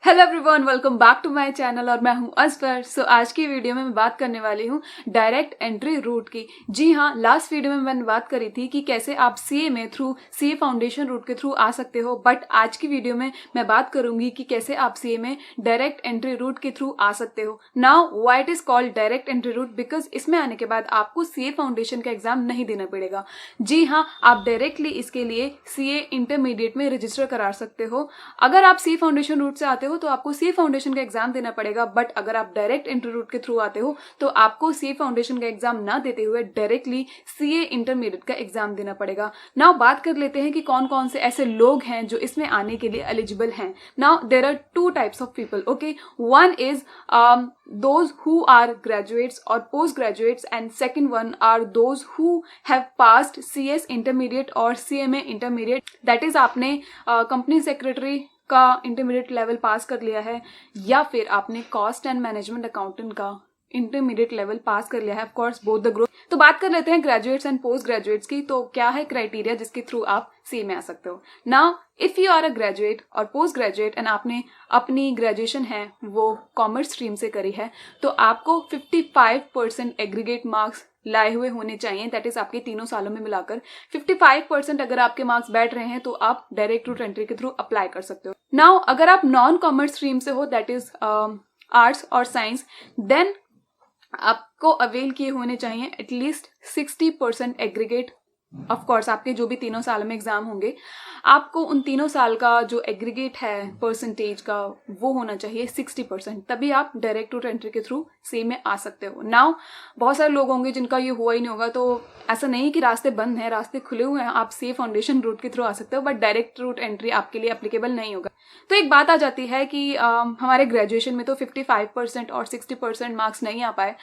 Hello everyone, welcome back to my channel और मैं हूं अजफर। आज की वीडियो में मैं बात करने वाली हूं डायरेक्ट एंट्री रूट की। जी हां, लास्ट वीडियो में मैंने बात करी थी कि कैसे आप सीए में थ्रू सीए फाउंडेशन रूट के थ्रू आ सकते हो, बट आज की वीडियो में मैं बात करूंगी कि कैसे आप सीए में डायरेक्ट एंट्री रूट के थ्रू आ सकते हो। Now why it is called direct entry route, because इसमें आने के बाद आपको सीए फाउंडेशन का एग्जाम नहीं देना पड़ेगा। जी हाँ, आप डायरेक्टली इसके लिए सीए इंटरमीडिएट में रजिस्टर करा सकते हो। अगर आप सीए फाउंडेशन रूट से आते हो तो आपको सीए फाउंडेशन का एग्जाम देना पड़ेगा, बट अगर आप डायरेक्ट एंट्री रूट के थ्रू आते हो तो आपको सीए फाउंडेशन का एग्जाम ना देते हुए डायरेक्टली सीए इंटरमीडिएट का एग्जाम देना पड़ेगा। नाउ बात कर लेते हैं कि कौन कौन से ऐसे लोग हैं जो इसमें आने के लिए एलिजिबल हैं। Now there are two types of people, okay. One is those who are graduates or postgraduates, and second one are those who have passed CS intermediate or CMA intermediate, that is आपने company secretary का intermediate level pass कर लिया है या फिर आपने cost and management accountant का intermediate level pass कर लिया है। Of course both the group. तो बात कर लेते हैं ग्रेजुएट्स एंड पोस्ट ग्रेजुएट्स की। तो क्या है क्राइटेरिया जिसके थ्रू आप सी में आ सकते हो। Now if you are a graduate और पोस्ट ग्रेजुएट एंड आपने अपनी ग्रेजुएशन है वो कॉमर्स स्ट्रीम से करी है, तो आपको 55% एग्रीगेट मार्क्स लाए हुए होने चाहिए। दैट इज आपके तीनों सालों में मिलाकर 55% अगर आपके मार्क्स बैठ रहे हैं तो आप डायरेक्ट रूट एंट्री के थ्रू अप्लाई कर सकते हो। नाउ अगर आप नॉन कॉमर्स स्ट्रीम से हो, दैट इज आर्ट्स और साइंस, देन आपको अवेल किए होने चाहिए एटलीस्ट 60% एग्रीगेट। ऑफ कोर्स आपके जो भी तीनों साल में एग्जाम होंगे, आपको उन तीनों साल का जो एग्रीगेट है परसेंटेज का वो होना चाहिए 60%, तभी आप डायरेक्ट रूट एंट्री के थ्रू सी में आ सकते हो। नाउ बहुत सारे लोग होंगे जिनका ये हुआ ही नहीं होगा, तो ऐसा नहीं कि रास्ते बंद हैं, रास्ते खुले हुए हैं, आप सी फाउंडेशन रूट के थ्रू आ सकते हो, बट डायरेक्ट रूट एंट्री आपके लिए एप्लीकेबल नहीं होगा। तो एक बात आ जाती है कि हमारे ग्रेजुएशन में तो 55% और 60% मार्क्स नहीं आ पाए,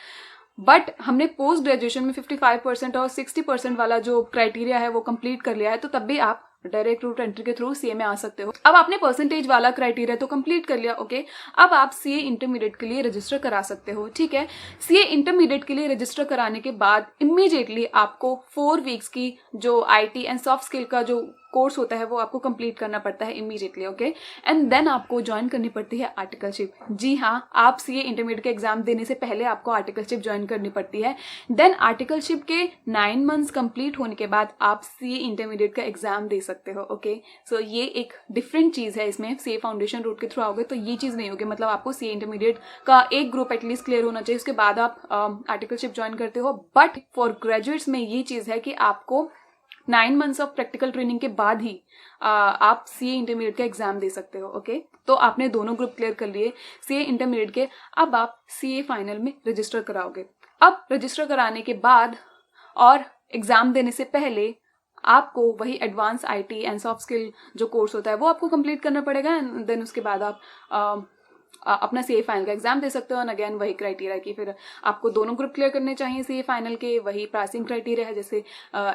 बट हमने पोस्ट ग्रेजुएशन में 55% और 60% वाला जो क्राइटेरिया है वो कंप्लीट कर लिया है, तो तब भी आप डायरेक्ट रूट एंट्री के थ्रू सीए में आ सकते हो। अब आपने परसेंटेज वाला क्राइटेरिया तो कंप्लीट कर लिया, ओके। अब आप सीए इंटरमीडिएट के लिए रजिस्टर करा सकते हो, ठीक है। सीए इंटरमीडिएट के लिए रजिस्टर कराने के बाद इमीडिएटली आपको 4 वीक्स की जो आईटी एंड सॉफ्ट स्किल का जो कोर्स होता है वो आपको कंप्लीट करना पड़ता है इमीडिएटली, ओके। एंड देन आपको ज्वाइन करनी पड़ती है आर्टिकलशिप। जी हाँ, आप सीए इंटरमीडिएट के एग्जाम देने से पहले आपको आर्टिकलशिप ज्वाइन करनी पड़ती है। देन आर्टिकलशिप के 9 मंथ्स कंप्लीट होने के बाद आप सीए इंटरमीडिएट का एग्जाम दे सकते हो, ओके। सो ये एक डिफरेंट चीज है इसमें। सीए फाउंडेशन रूट के थ्रू आओगे तो ये चीज नहीं होगी, मतलब आपको सीए इंटरमीडिएट का एक ग्रुप एटलीस्ट क्लियर होना चाहिए, उसके बाद आप आर्टिकलशिप ज्वाइन करते हो। बट फॉर ग्रेजुएट्स में ये चीज है कि आपको 9 मंथ्स ऑफ प्रैक्टिकल ट्रेनिंग के बाद ही आप सीए इंटरमीडिएट का एग्जाम दे सकते हो, ओके। तो आपने दोनों ग्रुप क्लियर कर लिए सीए इंटरमीडिएट के। अब आप सीए फाइनल में रजिस्टर कराओगे। अब रजिस्टर कराने के बाद और एग्जाम देने से पहले आपको वही advance IT and soft skill जो कोर्स होता है वो आपको कंप्लीट करना पड़ेगा। एंड देन उसके बाद आप अपना सीए फाइनल का एग्जाम दे सकते हो। एंड अगेन वही क्राइटेरिया कि फिर आपको दोनों ग्रुप क्लियर करने चाहिए सीए फाइनल के। वही पासिंग क्राइटेरिया है, जैसे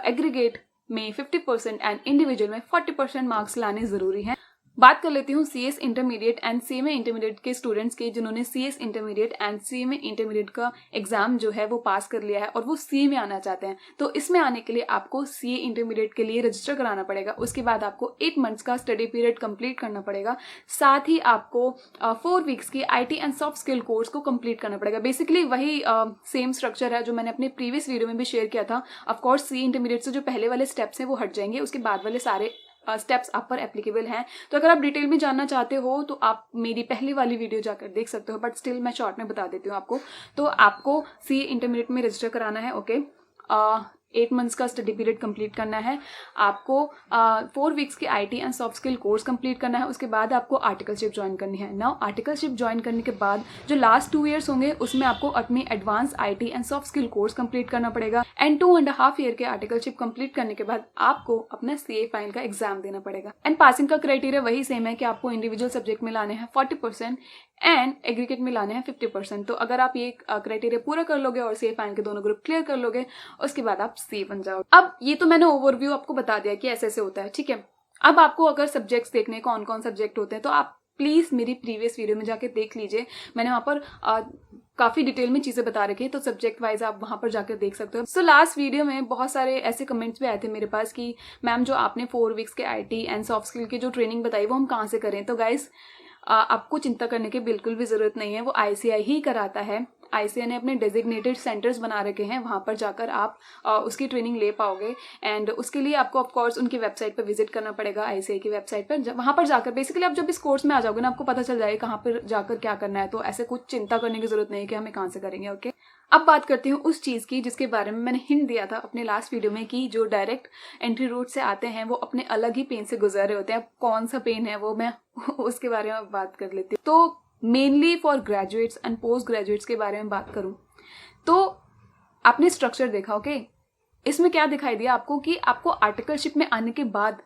एग्रीगेट में 50% एंड इंडिविजुअल में 40% मार्क्स लाने जरूरी हैं। बात कर लेती हूँ CS intermediate and CMA intermediate के स्टूडेंट्स के, जिन्होंने CS intermediate and CMA intermediate का एग्जाम जो है वो पास कर लिया है और वो सीए में आना चाहते हैं। तो इसमें आने के लिए आपको सीए इंटरमीडिएट के लिए रजिस्टर कराना पड़ेगा। उसके बाद आपको 8 मंथ्स का स्टडी पीरियड कंप्लीट करना पड़ेगा। साथ ही आपको 4 वीक्स की IT and soft skill course को कंप्लीट करना पड़ेगा। बेसिकली वही सेम स्ट्रक्चर है जो मैंने अपने प्रीवियस वीडियो में भी शेयर किया था। ऑफकोर्स सीए इंटरमीडिएट से जो पहले वाले स्टेप्स हैं वो हट जाएंगे, उसके बाद वाले सारे स्टेप्स आप पर एप्लीकेबल हैं। तो अगर आप डिटेल में जानना चाहते हो तो आप मेरी पहली वाली वीडियो जाकर देख सकते हो, बट स्टिल मैं शॉर्ट में बता देती हूँ आपको। तो आपको सीए इंटरमीडिएट में रजिस्टर कराना है, ओके। 8 मंथ्स का स्टडी पीरियड कंप्लीट करना है आपको। 4 वीक्स की IT and soft skill course complete करना है। उसके बाद आपको आर्टिकलशिप ज्वाइन करनी है। नाउ आर्टिकलशिप ज्वाइन करने के बाद जो लास्ट 2 ईयर्स होंगे उसमें आपको अपनी advance IT and soft skill course complete करना पड़ेगा। एंड 2.5 ईयर के आर्टिकलशिप कंप्लीट करने के बाद आपको अपना सीए फाइनल का एग्जाम देना पड़ेगा। एंड पासिंग का क्राइटेरिया वही सेम है कि आपको इंडिविजुअल सब्जेक्ट में लाने हैं 40% एंड एग्रीगेट में लाने हैं 50%। तो अगर आप ये क्राइटेरिया पूरा कर लोगे और सीए फाइनल के दोनों ग्रुप क्लियर कर लोगे, उसके बाद आप सीए बन जाओगे। अब ये तो मैंने ओवरव्यू आपको बता दिया कि ऐसे ऐसे होता है, ठीक है। अब आपको अगर सब्जेक्ट्स देखने कौन कौन सब्जेक्ट होते हैं तो आप प्लीज मेरी प्रीवियस वीडियो में जाके देख लीजिए। मैंने वहां पर काफी डिटेल में चीजें बता रखी है, तो सब्जेक्ट वाइज आप वहां पर जाकर देख सकते हो। सो लास्ट वीडियो में बहुत सारे ऐसे कमेंट्स भी आए थे मेरे पास कि मैम जो आपने 4 वीक्स के आईटी एंड सॉफ्ट स्किल की जो ट्रेनिंग बताई वो हम कहाँ से करें। तो गाइस आपको चिंता करने की बिल्कुल भी ज़रूरत नहीं है, वो आईसीआई ही कराता है। आईसीआई ने अपने डेजिग्नेटेड सेंटर्स बना रखे हैं, वहाँ पर जाकर आप उसकी ट्रेनिंग ले पाओगे। एंड उसके लिए आपको ऑफ कोर्स उनकी वेबसाइट पर विजिट करना पड़ेगा, आईसीआई की वेबसाइट पर। वहाँ पर जाकर बेसिकली आप जब इस कोर्स में आ जाओगे ना, आपको पता चल जाएगा कहाँ पर जाकर क्या करना है। तो ऐसे कुछ चिंता करने की ज़रूरत नहीं है कि हमें कहाँ से करेंगे। ओके, अब बात करती हूँ उस चीज़ की जिसके बारे में मैंने हिंट दिया था अपने लास्ट वीडियो में, कि जो डायरेक्ट एंट्री रूट से आते हैं वो अपने अलग ही पेन से गुजर रहे होते हैं। अब कौन सा पेन है वो मैं उसके बारे में बात कर लेती हूँ। तो mainly for graduates and post graduates के बारे में बात करूँ तो आपने स्ट्रक्चर देखा। ओके, इसमें क्या दिखाई दिया आपको कि आपको आर्टिकलशिप में आने के बाद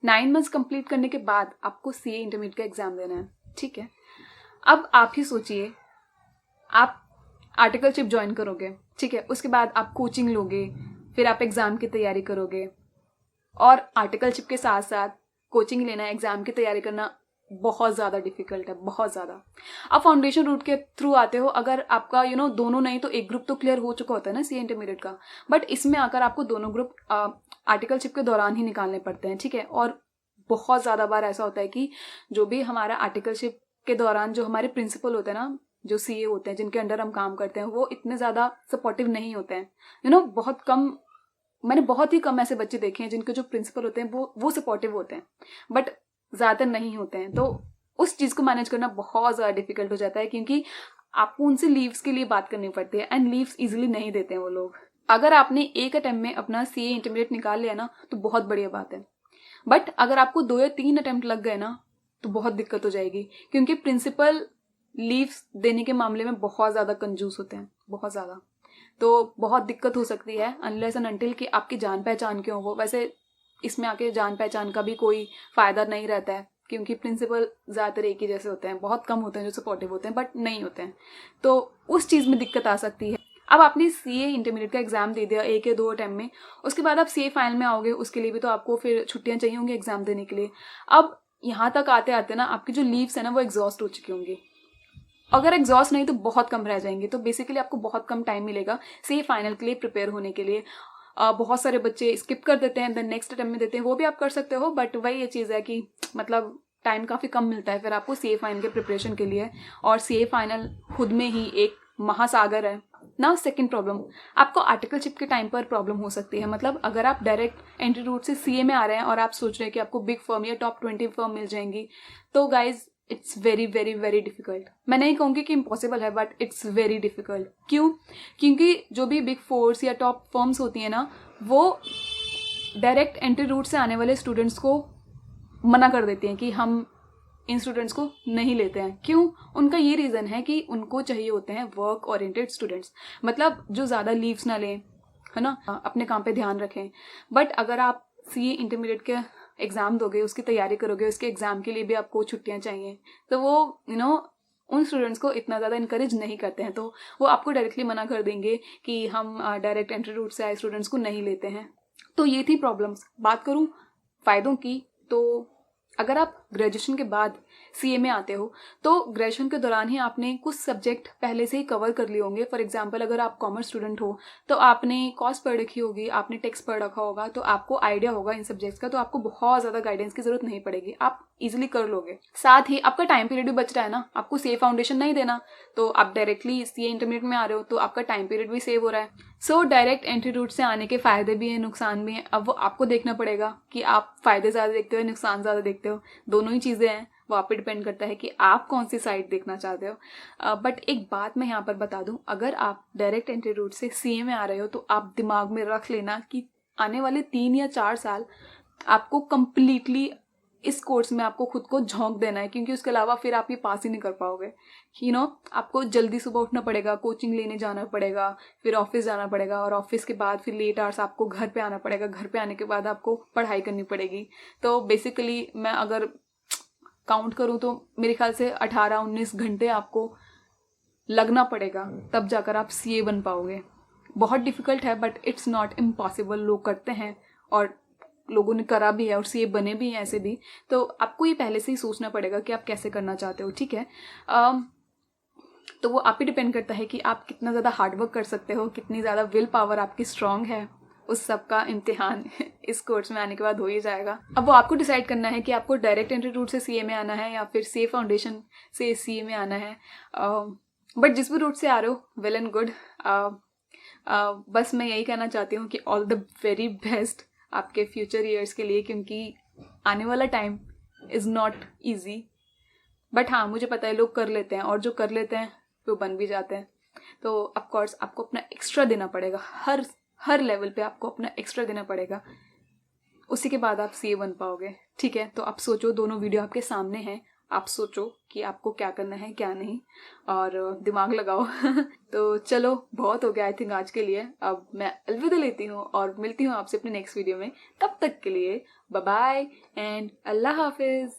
9 मंथ्स कंप्लीट करने के बाद आपको सीए इंटरमीडिएट का एग्जाम देना है। ठीक है, अब आप ही सोचिए, आप आर्टिकलशिप ज्वाइन करोगे, ठीक है, उसके बाद आप कोचिंग लोगे, फिर आप एग्जाम की तैयारी करोगे, और आर्टिकलशिप के साथ साथ कोचिंग लेना, एग्जाम की तैयारी करना बहुत ज़्यादा डिफिकल्ट है, बहुत ज़्यादा। आप फाउंडेशन रूट के थ्रू आते हो, अगर आपका दोनों नहीं तो एक ग्रुप तो क्लियर हो चुका होता है ना सीए इंटरमीडिएट का, बट इसमें आकर आपको दोनों ग्रुप आर्टिकलशिप के दौरान ही निकालने पड़ते हैं। ठीक है, और बहुत ज़्यादा बार ऐसा होता है कि जो भी हमारा आर्टिकलशिप के दौरान जो हमारे प्रिंसिपल होते हैं ना, जो सीए होते हैं जिनके अंडर हम काम करते हैं, वो इतने ज़्यादा सपोर्टिव नहीं होते हैं। बहुत कम, मैंने बहुत ही कम ऐसे बच्चे देखे हैं जिनके जो प्रिंसिपल होते हैं वो सपोर्टिव होते हैं, बट ज़्यादातर नहीं होते हैं। तो उस चीज़ को मैनेज करना बहुत ज़्यादा डिफिकल्ट हो जाता है, क्योंकि आपको उनसे लीव्स के लिए बात करनी पड़ती है, एंड लीव्स इजीली नहीं देते हैं वो लोग। अगर आपने एक अटेम्प्ट में अपना सीए इंटरमीडिएट निकाल लिया ना तो बहुत बढ़िया बात है, बट अगर आपको 2 या 3 अटेम्प्ट लग गए ना तो बहुत दिक्कत हो जाएगी, क्योंकि प्रिंसिपल लीव्स देने के मामले में बहुत ज़्यादा कंजूस होते हैं, बहुत ज़्यादा। तो बहुत दिक्कत हो सकती है अनलेस एंड अनटिल कि आपकी जान पहचान के हो वो। वैसे इसमें आके जान पहचान का भी कोई फ़ायदा नहीं रहता है, क्योंकि प्रिंसिपल ज़्यादातर एक ही जैसे होते हैं, बहुत कम होते हैं जो सपोर्टिव होते हैं, बट नहीं होते हैं, तो उस चीज़ में दिक्कत आ सकती है। अब आपने सीए इंटरमीडिएट का एग्जाम दे दिया 1 या 2 अटेम्प्ट में, उसके बाद आप सीए फाइनल में आओगे, उसके लिए भी तो आपको फिर छुट्टियां चाहिए होंगी एग्जाम देने के लिए। अब यहाँ तक आते आते ना आपकी जो लीव्स है ना वो एग्जॉस्ट हो चुकी होंगी, अगर एग्जॉस्ट नहीं तो बहुत कम रह जाएंगे। तो बेसिकली आपको बहुत कम टाइम मिलेगा सीए फाइनल के लिए प्रिपेयर होने के लिए। बहुत सारे बच्चे स्किप कर देते हैं, देन नेक्स्ट अटेम्प्ट में देते हैं, वो भी आप कर सकते हो, बट वही ये चीज़ है कि मतलब टाइम काफ़ी कम मिलता है फिर आपको सीए फाइनल के प्रिपरेशन के लिए, और सीए फाइनल खुद में ही एक महासागर है ना। सेकंड प्रॉब्लम, आपको आर्टिकलशिप के टाइम पर प्रॉब्लम हो सकती है। मतलब अगर आप डायरेक्ट एंट्री रूट से सीए में आ रहे हैं और आप सोच रहे हैं कि आपको बिग फर्म या टॉप 20 फर्म मिल जाएंगी, तो guys it's very very very difficult. मैं नहीं कहूँगी कि इम्पॉसिबल है, बट इट्स वेरी डिफिकल्ट। क्यों? क्योंकि जो भी बिग फोर्स या टॉप फर्म्स होती हैं ना, वो डायरेक्ट एंट्री रूट से आने वाले स्टूडेंट्स को मना कर देती हैं कि हम इन स्टूडेंट्स को नहीं लेते हैं। क्यों? उनका ये रीज़न है कि उनको चाहिए होते हैं वर्क ओरिएंटेड स्टूडेंट्स, मतलब जो ज़्यादा लीव्स ना लें, है ना, अपने काम पे ध्यान रखें। बट अगर आप सीए इंटरमीडिएट के एग्ज़ाम दोगे, उसकी तैयारी करोगे, उसके एग्ज़ाम के लिए भी आपको छुट्टियां चाहिए, तो वो उन स्टूडेंट्स को इतना ज़्यादा इनकरेज नहीं करते हैं, तो वो आपको डायरेक्टली मना कर देंगे कि हम डायरेक्ट एंट्री रूट से आए स्टूडेंट्स को नहीं लेते हैं। तो ये थी प्रॉब्लम्स। बात करूँ फ़ायदों की, तो अगर आप ग्रेजुएशन के बाद सीए में आते हो तो ग्रेजुएशन के दौरान ही आपने कुछ सब्जेक्ट पहले से ही कवर कर लिए होंगे। फॉर एग्जांपल अगर आप कॉमर्स स्टूडेंट हो तो आपने कॉस्ट पढ़ रखी होगी, आपने टेक्स्ट पढ़ रखा होगा, तो आपको आइडिया होगा इन सब्जेक्ट्स का, तो आपको बहुत ज़्यादा गाइडेंस की जरूरत नहीं पड़ेगी, आप इजिली कर लोगे। साथ ही आपका टाइम पीरियड भी बच रहा है ना, आपको सीए फाउंडेशन नहीं देना, तो आप डायरेक्टली सीए इंटरमीडिएट में आ रहे हो तो आपका टाइम पीरियड भी सेव हो रहा है। सो डायरेक्ट एंट्री रूट से आने के फ़ायदे भी हैं, नुकसान भी हैं। अब वो आपको देखना पड़ेगा कि आप फ़ायदे ज़्यादा देखते हो, नुकसान ज़्यादा देखते हो, दोनों ही चीज़ें हैं, वो आप पे डिपेंड करता है कि आप कौन सी साइड देखना चाहते हो। बट एक बात मैं यहाँ पर बता दूँ, अगर आप डायरेक्ट एंट्री रूट से सीए में आ रहे हो तो आप दिमाग में रख लेना कि आने वाले 3 या 4 साल आपको कंप्लीटली इस कोर्स में आपको खुद को झोंक देना है, क्योंकि उसके अलावा फिर आप ये पास ही नहीं कर पाओगे। आपको जल्दी सुबह उठना पड़ेगा, कोचिंग लेने जाना पड़ेगा, फिर ऑफिस जाना पड़ेगा, और ऑफिस के बाद फिर लेट आवर्स आपको घर पे आना पड़ेगा, घर पे आने के बाद आपको पढ़ाई करनी पड़ेगी। तो बेसिकली मैं अगर काउंट करूँ तो मेरे ख्याल से 18-19 घंटे आपको लगना पड़ेगा, तब जाकर आप सीए बन पाओगे। बहुत डिफिकल्ट है, बट इट्स नॉट इम्पॉसिबल। लोग करते हैं और लोगों ने करा भी है और सीए बने भी हैं ऐसे भी। तो आपको ये पहले से ही सोचना पड़ेगा कि आप कैसे करना चाहते हो, ठीक है। तो वो आप ही डिपेंड करता है कि आप कितना ज़्यादा हार्डवर्क कर सकते हो, कितनी ज़्यादा विल पावर आपकी स्ट्रांग है, उस सब का इम्तिहान इस कोर्स में आने के बाद हो ही जाएगा। अब वो आपको डिसाइड करना है कि आपको डायरेक्ट एंट्री रूट से सीए में आना है या फिर सीए फाउंडेशन से सीए में आना है। बट जिस भी रूट से आ रहे हो, वेल एंड गुड। बस मैं यही कहना चाहती हूँ कि ऑल द वेरी बेस्ट आपके फ्यूचर ईयर्स के लिए, क्योंकि आने वाला time is not easy. But हाँ, मुझे पता है लोग कर लेते हैं, और जो कर लेते हैं वो बन भी जाते हैं। तो ऑफकोर्स आपको अपना एक्स्ट्रा देना पड़ेगा, हर लेवल पे आपको अपना एक्स्ट्रा देना पड़ेगा, उसी के बाद आप सीए बन पाओगे। ठीक है, तो आप सोचो, दोनों वीडियो आपके सामने हैं, आप सोचो कि आपको क्या करना है क्या नहीं, और दिमाग लगाओ। तो चलो, बहुत हो गया आई थिंक आज के लिए। अब मैं अलविदा लेती हूँ और मिलती हूँ आपसे अपने नेक्स्ट वीडियो में। तब तक के लिए बाय बाय एंड अल्लाह हाफिज।